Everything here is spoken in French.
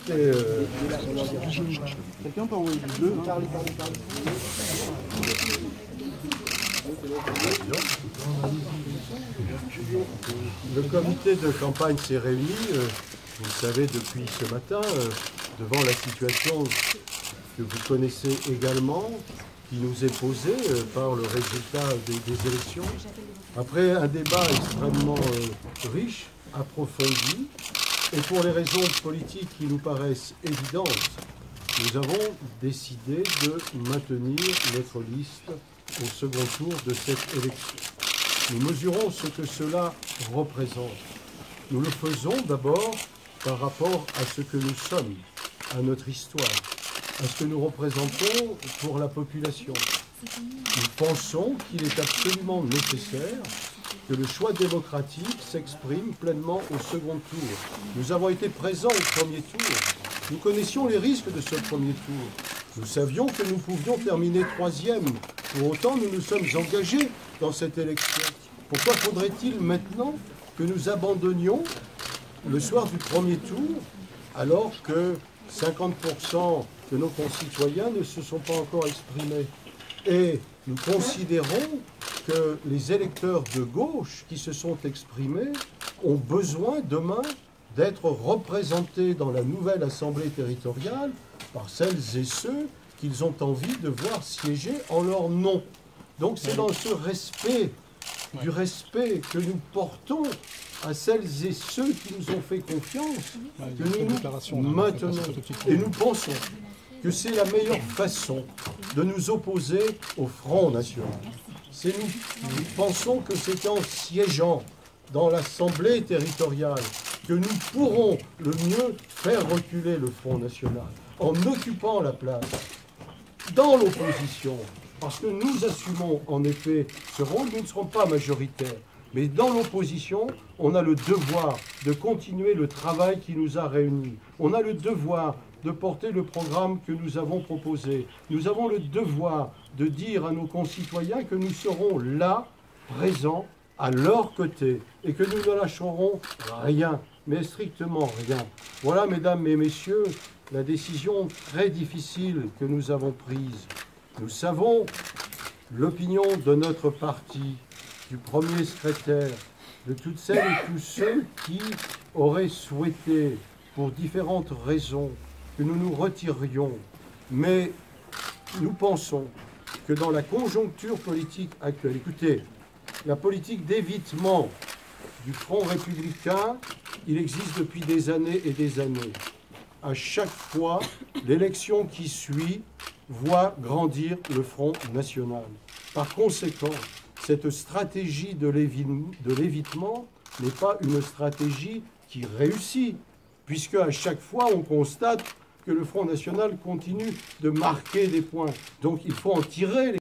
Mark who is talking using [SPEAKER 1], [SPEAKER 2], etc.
[SPEAKER 1] c'était...
[SPEAKER 2] Quelqu'un peut envoyer du bleu, hein.
[SPEAKER 1] Le comité de campagne s'est réuni, vous le savez, depuis ce matin, devant la situation que vous connaissez également, qui nous est posée par le résultat des élections. Après un débat extrêmement riche, approfondi, et pour les raisons politiques qui nous paraissent évidentes, nous avons décidé de maintenir notre liste au second tour de cette élection. Nous mesurons ce que cela représente. Nous le faisons d'abord par rapport à ce que nous sommes, à notre histoire, à ce que nous représentons pour la population. Nous pensons qu'il est absolument nécessaire que le choix démocratique s'exprime pleinement au second tour. Nous avons été présents au premier tour. Nous connaissions les risques de ce premier tour. Nous savions que nous pouvions terminer troisième. Pour autant, nous nous sommes engagés dans cette élection. Pourquoi faudrait-il maintenant que nous abandonnions le soir du premier tour, alors que 50% de nos concitoyens ne se sont pas encore exprimés? Et nous considérons que les électeurs de gauche qui se sont exprimés ont besoin demain d'être représentés dans la nouvelle Assemblée territoriale par celles et ceux qu'ils ont envie de voir siéger en leur nom. Donc c'est dans ce respect, du respect que nous portons à celles et ceux qui nous ont fait confiance, que nous nous maintenons. Et nous pensons que c'est la meilleure façon de nous opposer au Front National. Nous pensons que c'est en siégeant dans l'Assemblée territoriale que nous pourrons le mieux faire reculer le Front National, en occupant la place dans l'opposition, parce que nous assumons en effet ce rôle. Nous ne serons pas majoritaires, mais dans l'opposition, on a le devoir de continuer le travail qui nous a réunis. On a le devoir de porter le programme que nous avons proposé. Nous avons le devoir de dire à nos concitoyens que nous serons là, présents, à leur côté, et que nous ne lâcherons rien, mais strictement rien. Voilà, mesdames et messieurs, la décision très difficile que nous avons prise. Nous savons l'opinion de notre parti, du premier secrétaire, de toutes celles et tous ceux qui auraient souhaité, pour différentes raisons, que nous nous retirions. Mais nous pensons que dans la conjoncture politique actuelle, écoutez, la politique d'évitement du Front républicain, il existe depuis des années et des années. À chaque fois, l'élection qui suit voit grandir le Front national. Par conséquent, cette stratégie de l'évitement n'est pas une stratégie qui réussit, puisque à chaque fois, on constate que le Front national continue de marquer des points. Donc il faut en tirer les